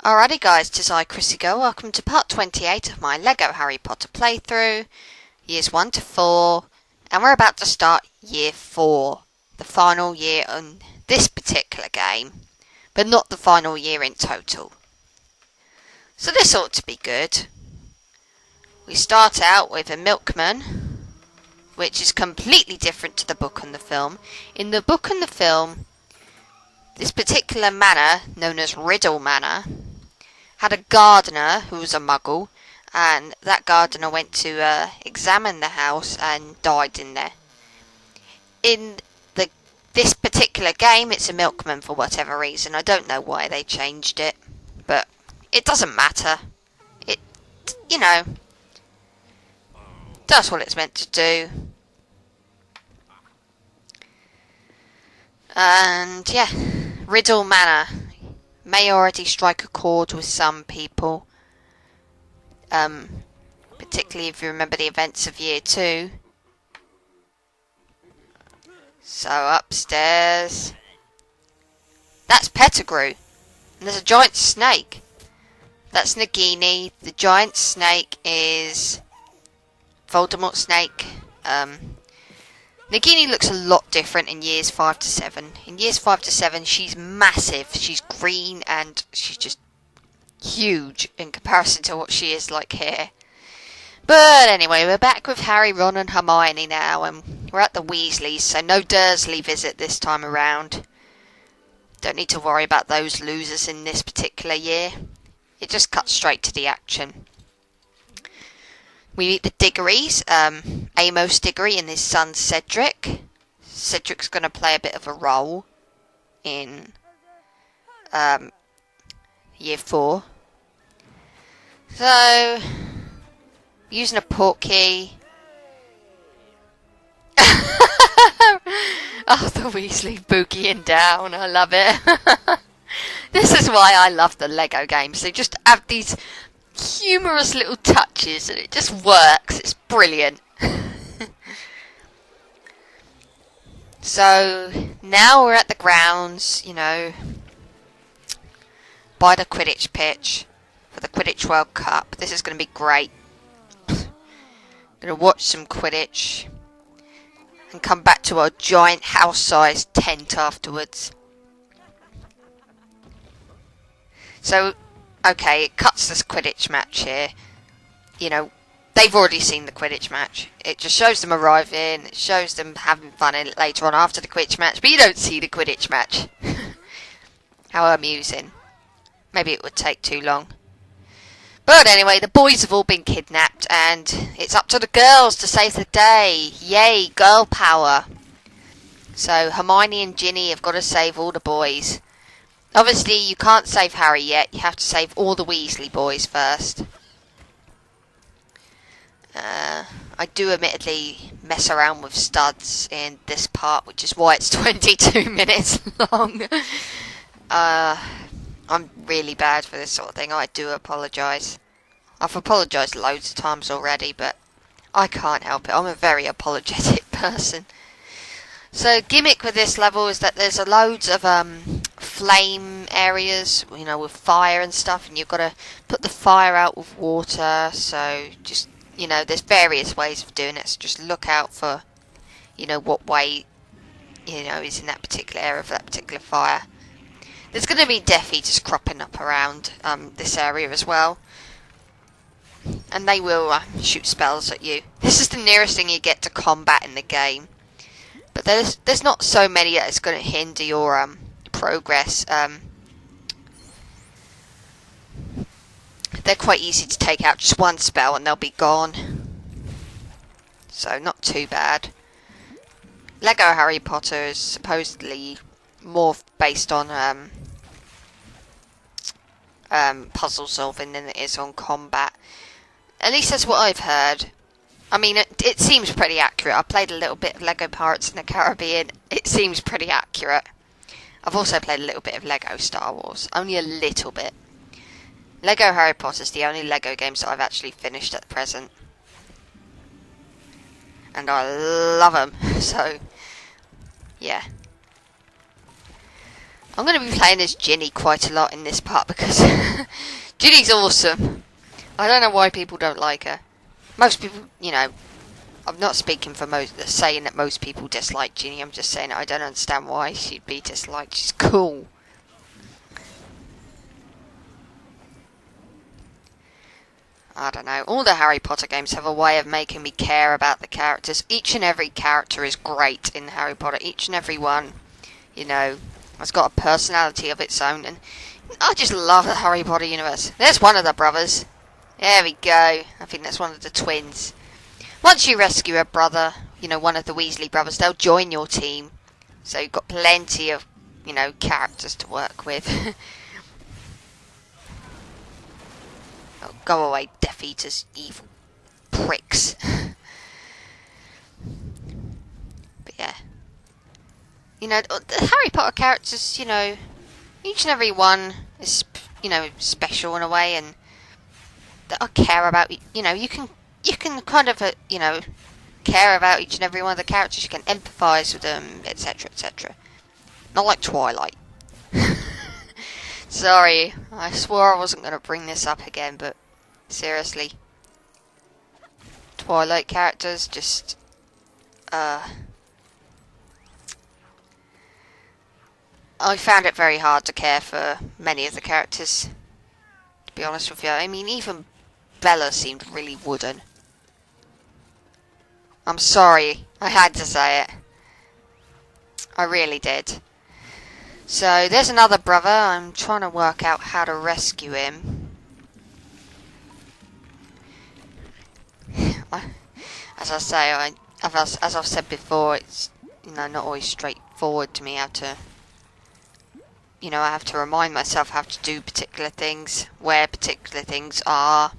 Alrighty guys, 'tis I, ChrissieGirl. Welcome to part 28 of my LEGO Harry Potter playthrough, years 1 to 4, and we're about to start year 4, the final year on this particular game, but not the final year in total. So this ought to be good. We start out with a milkman, which is completely different to the book and the film. In the book and the film, this particular manor, known as Riddle Manor, had a gardener who was a muggle, and that gardener went to examine the house and died in there. In this particular game, it's a milkman for whatever reason. I don't know why they changed it, but it doesn't matter. It, does what it's meant to do. And yeah, Riddle Manor may already strike a chord with some people, particularly if you remember the events of year 2. So upstairs, that's Pettigrew, and there's a giant snake. That's Nagini. The giant snake is Voldemort's snake. Nagini looks a lot different in years 5 to 7. In years 5 to 7, she's massive. She's green and she's just huge in comparison to what she is like here. But anyway, we're back with Harry, Ron and Hermione now, and we're at the Weasleys, so no Dursley visit this time around. Don't need to worry about those losers in this particular year. It just cuts straight to the action. We meet the Diggories, Amos Diggory and his son Cedric. Cedric's going to play a bit of a role in year 4. So, using a portkey. Oh, the Weasley boogieing down, I love it. This is why I love the LEGO games. They just have these humorous little touches and it just works. It's brilliant. So now we're at the grounds, by the Quidditch pitch for the Quidditch World Cup. This is going to be great. Going to watch some Quidditch and come back to our giant house-sized tent afterwards. So okay, it cuts this Quidditch match here. They've already seen the Quidditch match. It just shows them arriving, it shows them having fun in it later on after the Quidditch match, but you don't see the Quidditch match. How amusing. Maybe it would take too long. But anyway, the boys have all been kidnapped, and it's up to the girls to save the day. Yay, girl power. So Hermione and Ginny have got to save all the boys. Obviously, you can't save Harry yet. You have to save all the Weasley boys first. I do admittedly mess around with studs in this part, which is why it's 22 minutes long. I'm really bad for this sort of thing. I do apologise. I've apologised loads of times already, but I can't help it. I'm a very apologetic person. So, gimmick with this level is that there's loads of flame areas, with fire and stuff, and you've got to put the fire out with water. So just, there's various ways of doing it. So just look out for, what way, is in that particular area for that particular fire. There's going to be Death Eaters cropping up around this area as well, and they will shoot spells at you. This is the nearest thing you get to combat in the game. But there's not so many that it's going to hinder your progress. They're quite easy to take out. Just one spell and they'll be gone. So not too bad. LEGO Harry Potter is supposedly more based on puzzle solving than it is on combat. At least that's what I've heard. I mean, it seems pretty accurate. I played a little bit of LEGO Pirates in the Caribbean. It seems pretty accurate. I've also played a little bit of LEGO Star Wars. Only a little bit. LEGO Harry Potter is the only LEGO games that I've actually finished at present. And I love them. So, yeah. I'm going to be playing as Ginny quite a lot in this part because Ginny's awesome. I don't know why people don't like her. Most people, you know, I'm not speaking for saying that most people dislike Ginny. I'm just saying I don't understand why she'd be disliked. She's cool. I don't know. All the Harry Potter games have a way of making me care about the characters. Each and every character is great in Harry Potter. Each and every one, you know, has got a personality of its own. And I just love the Harry Potter universe. There's one of the brothers. There we go. I think that's one of the twins. Once you rescue a brother, you know, one of the Weasley brothers, they'll join your team. So you've got plenty of, you know, characters to work with. Oh, go away, Death Eaters, evil pricks. But yeah. You know, the Harry Potter characters, you know, each and every one is, you know, special in a way, and that I care about. You know, you can kind of, you know, care about each and every one of the characters. You can empathise with them, etc., etc. Not like Twilight. Sorry, I swore I wasn't going to bring this up again, but seriously, Twilight characters just, I found it very hard to care for many of the characters, to be honest with you. I mean, even Bella seemed really wooden. I'm sorry, I had to say it. I really did. So, there's another brother. I'm trying to work out how to rescue him. As I say, as I've said before, it's, you know, not always straightforward to me how to, you know, I have to remind myself how to do particular things, where particular things are.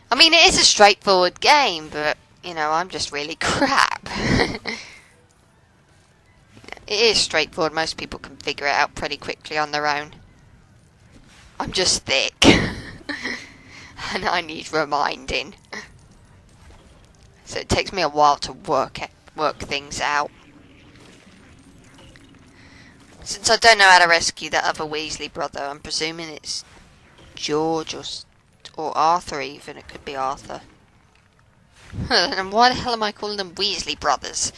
I mean, it is a straightforward game, but, you know, I'm just really crap. It is straightforward. Most people can figure it out pretty quickly on their own. I'm just thick. And I need reminding. So it takes me a while to work things out. Since I don't know how to rescue that other Weasley brother, I'm presuming it's George or Arthur even. It could be Arthur. And why the hell am I calling them Weasley brothers?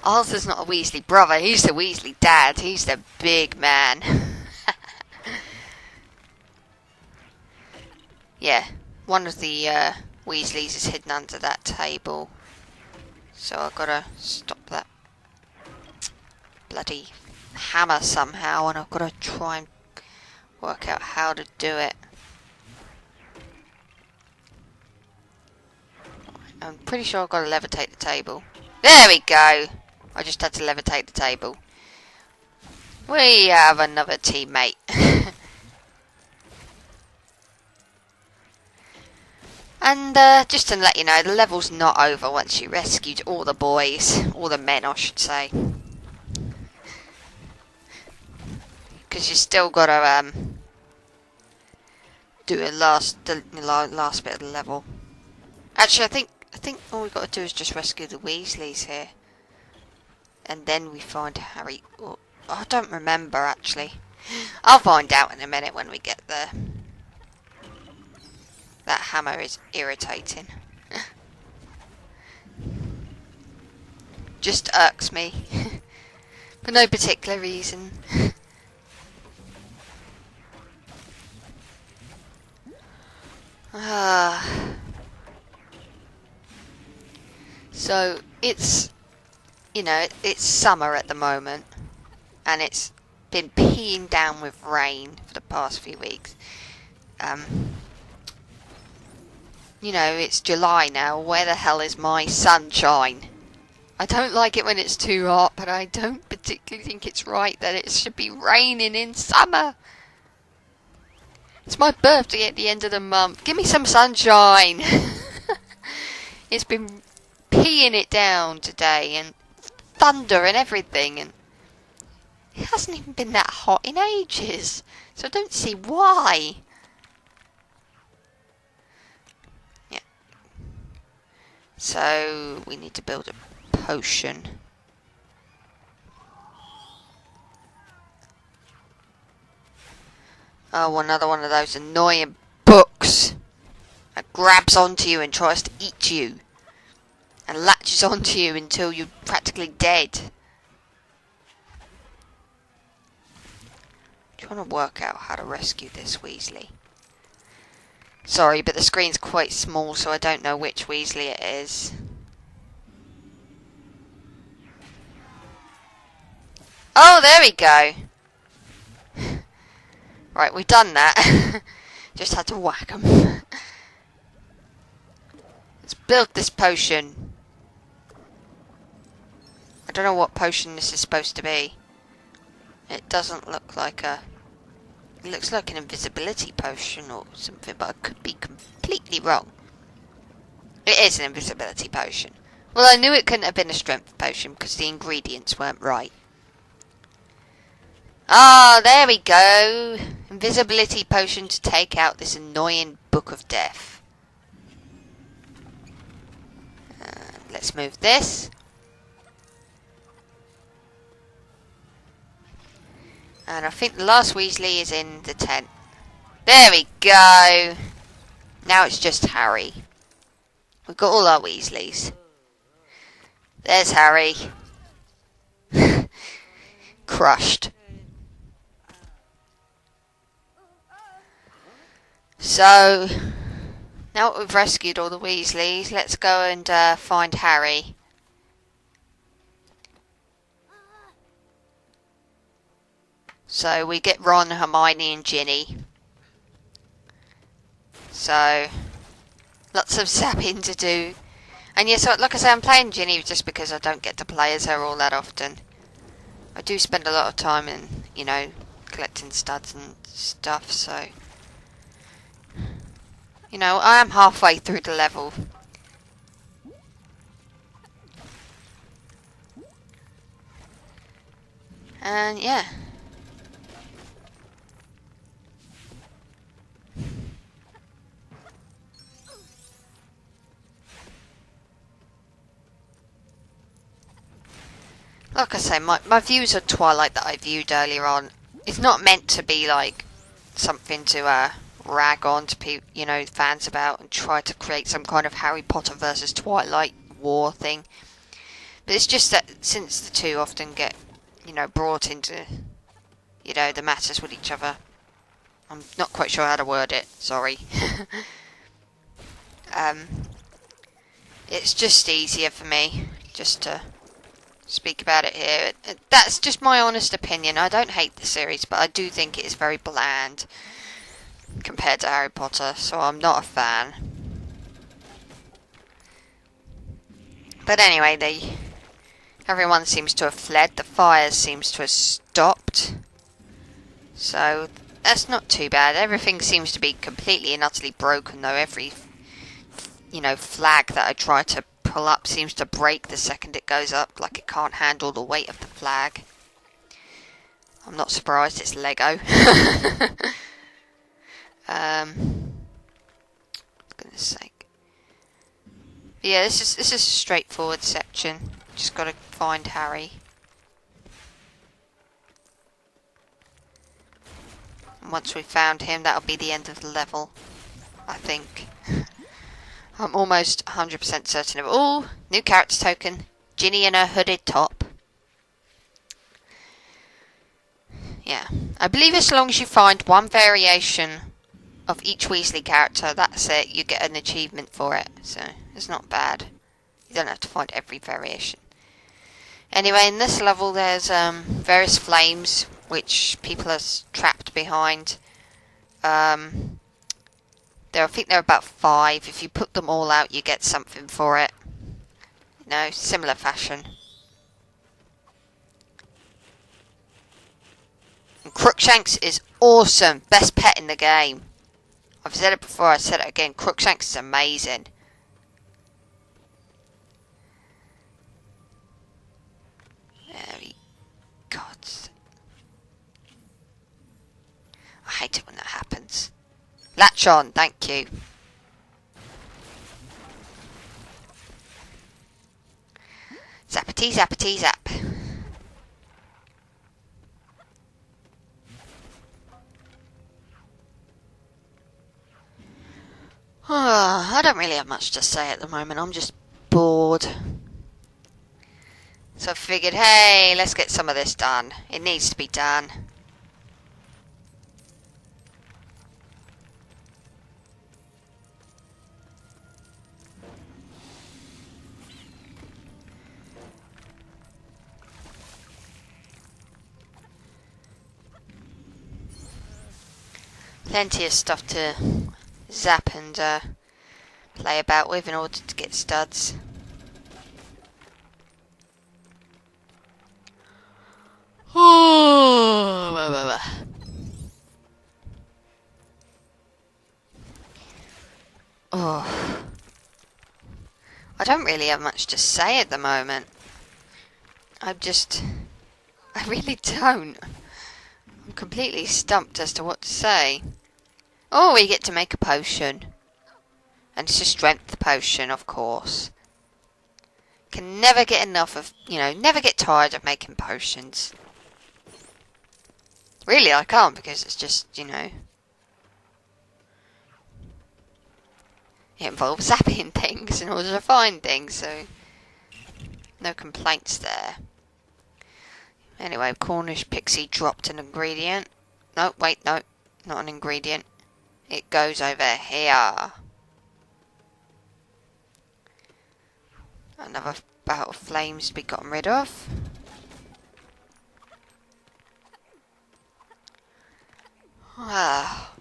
Arthur's not a Weasley brother, he's the Weasley dad. He's the big man. Yeah, one of the Weasleys is hidden under that table. So I've got to stop that bloody hammer somehow, and I've got to try and work out how to do it. I'm pretty sure I've got to levitate the table. There we go! I just had to levitate the table. We have another teammate. And just to let you know, the level's not over once you rescued all the boys. All the men, I should say. Because you still got to do the last bit of the level. Actually, I think all we've got to do is just rescue the Weasleys here. And then we find Harry. Oh, I don't remember, actually. I'll find out in a minute when we get there. That hammer is irritating. Just irks me. For no particular reason. So, it's, you know, it's summer at the moment, and it's been peeing down with rain for the past few weeks. You know, it's July now. Where the hell is my sunshine? I don't like it when it's too hot, but I don't particularly think it's right that it should be raining in summer. It's my birthday at the end of the month. Give me some sunshine. It's been peeing it down today, and thunder and everything, and it hasn't even been that hot in ages, so I don't see why. Yeah. So we need to build a potion. Oh, another one of those annoying books that grabs onto you and tries to eat you. And latches onto you until you're practically dead. Trying to work out how to rescue this Weasley. Sorry, but the screen's quite small, so I don't know which Weasley it is. Oh, there we go. Right, we've done that. Just had to whack him. Let's build this potion. I don't know what potion this is supposed to be. It doesn't look like a... It looks like an invisibility potion or something, but I could be completely wrong. It is an invisibility potion. Well, I knew it couldn't have been a strength potion because the ingredients weren't right. Ah, there we go. Invisibility potion to take out this annoying Book of Death. Let's move this. And I think the last Weasley is in the tent. There we go. Now it's just Harry. We've got all our Weasleys. There's Harry. Crushed. So, now that we've rescued all the Weasleys, let's go and find Harry. So we get Ron, Hermione and Ginny. So, lots of zapping to do. And yes, like I say, I'm playing Ginny just because I don't get to play as her all that often. I do spend a lot of time in, you know, collecting studs and stuff, so... You know, I am halfway through the level. And yeah. Like I say, my views of Twilight that I viewed earlier on, it's not meant to be like something to rag on to you know, fans about and try to create some kind of Harry Potter versus Twilight war thing. But it's just that since the two often get, you know, brought into, you know, the matters with each other. I'm not quite sure how to word it, sorry. It's just easier for me just to speak about it here. That's just my honest opinion. I don't hate the series, but I do think it is very bland compared to Harry Potter, so I'm not a fan. But anyway, everyone seems to have fled. The fire seems to have stopped. So that's not too bad. Everything seems to be completely and utterly broken, though. Every, you know, flag that I try to pull up seems to break the second it goes up, like it can't handle the weight of the flag. I'm not surprised, it's Lego. For goodness sake. But yeah, this is a straightforward section. Just gotta find Harry. And once we've found him, that'll be the end of the level, I think. I'm almost 100% certain of it. Oh, new character token. Ginny in her hooded top. Yeah. I believe as long as you find one variation of each Weasley character, that's it. You get an achievement for it. So, it's not bad. You don't have to find every variation. Anyway, in this level there's various flames which people are trapped behind. I think there are about 5. If you put them all out, you get something for it. You know, similar fashion. And Crookshanks is awesome. Best pet in the game. I've said it before, I said it again. Crookshanks is amazing. Very God. I hate it when that happens. Latch on, thank you. Zappity, zappity, zap. I don't really have much to say at the moment. I'm just bored. So I figured, hey, let's get some of this done. It needs to be done. Plenty of stuff to zap and play about with in order to get studs. Oh, I don't really have much to say at the moment. I really don't. I'm completely stumped as to what to say. Oh, we get to make a potion. And it's a strength potion, of course. Can never get enough of, never get tired of making potions. Really, I can't, because it's just, it involves zapping things in order to find things, so no complaints there. Anyway, Cornish Pixie dropped an ingredient. No, wait, no, not an ingredient. It goes over here. Another bout of flames to be gotten rid of. I've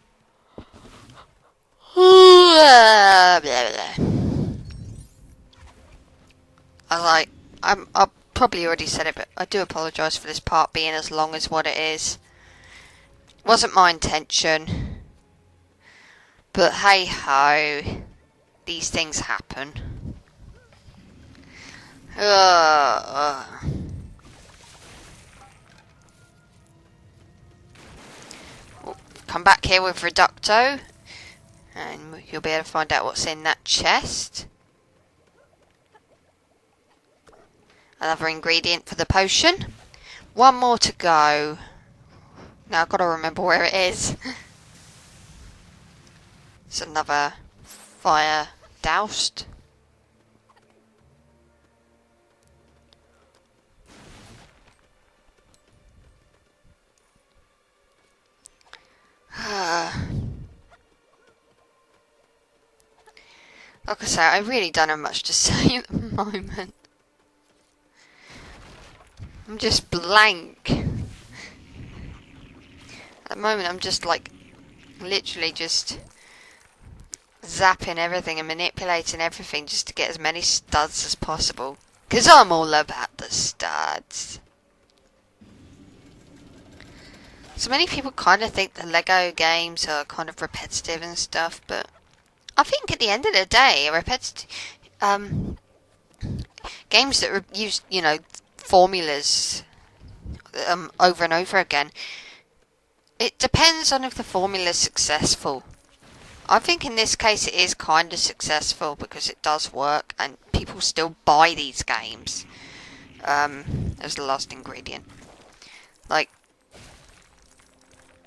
probably already said it, but I do apologise for this part being as long as what it is. Wasn't my intention. But hey ho, these things happen. Come back here with Reducto, and you'll be able to find out what's in that chest. Another ingredient for the potion. One more to go. Now I've got to remember where it is. It's another fire doused. Like I say, I really don't have much to say at the moment. I'm just blank. At the moment, I'm just like, literally just zapping everything and manipulating everything just to get as many studs as possible. Because I'm all about the studs. So many people kind of think the Lego games are kind of repetitive and stuff, but I think at the end of the day, repetitive games that use, formulas over and over again, it depends on if the formula is successful. I think in this case it is kind of successful because it does work and people still buy these games as the last ingredient. Like,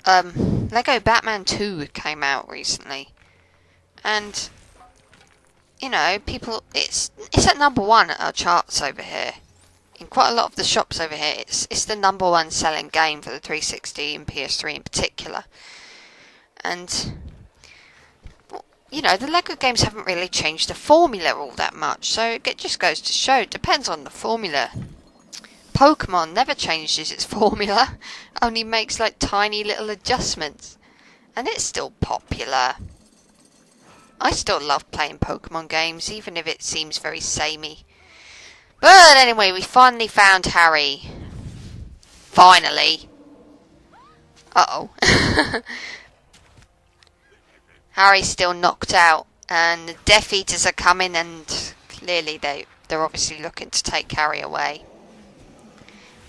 Lego Batman 2 came out recently, and people, it's at #1 at our charts over here. In quite a lot of the shops over here, it's the #1 selling game for the 360 and PS3 in particular. And the Lego games haven't really changed the formula all that much, so it just goes to show it depends on the formula. Pokemon never changes its formula, only makes like tiny little adjustments, and it's still popular. I still love playing Pokemon games, even if it seems very samey. But anyway, we finally found Harry. Finally. Uh-oh. Harry's still knocked out, and the Death Eaters are coming, and clearly they're obviously looking to take Harry away.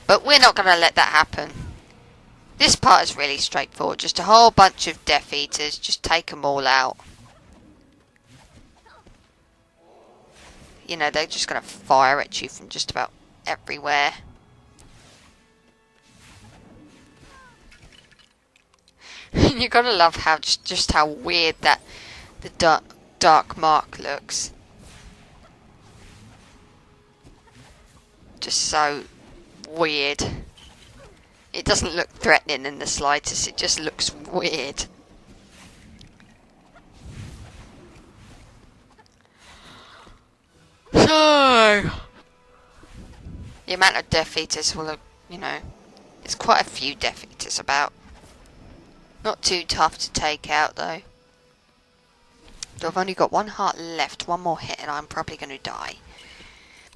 But we're not going to let that happen. This part is really straightforward. Just a whole bunch of Death Eaters. Just take them all out. They're just going to fire at you from just about everywhere. You got to love how just how weird that the dark mark looks. Just so weird. It doesn't look threatening in the slightest, it just looks weird. So, the amount of Death Eaters will, you know, there's quite a few Death Eaters about. Not too tough to take out though. So I've only got one heart left, one more hit, and I'm probably going to die.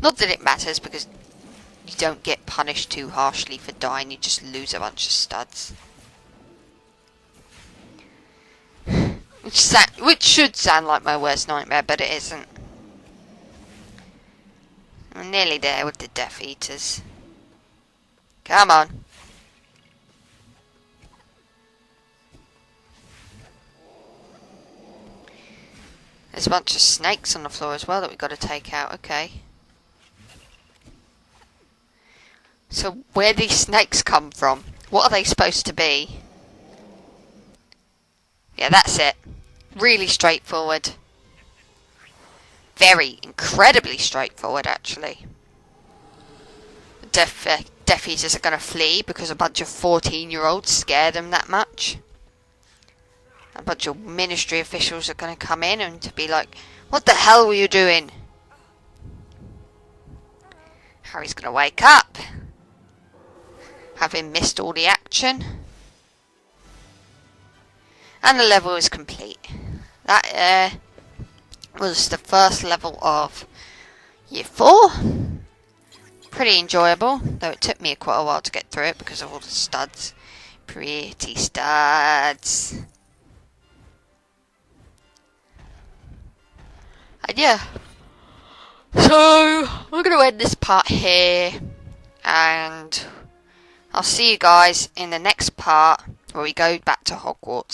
Not that it matters, because you don't get punished too harshly for dying, you just lose a bunch of studs. Which should sound like my worst nightmare, but it isn't. I'm nearly there with the Death Eaters. Come on. There's a bunch of snakes on the floor as well that we've got to take out, okay. So where do these snakes come from? What are they supposed to be? Yeah, that's it. Really straightforward. Very, incredibly straightforward actually. Death Eaters are going to flee because a bunch of 14-year-olds scare them that much. A bunch of ministry officials are going to come in and to be like, what the hell were you doing? Harry's going to wake up, having missed all the action. And the level is complete. That was the first level of Year 4. Pretty enjoyable, though it took me quite a while to get through it because of all the studs. Pretty studs. And yeah, so I'm going to end this part here, and I'll see you guys in the next part where we go back to Hogwarts.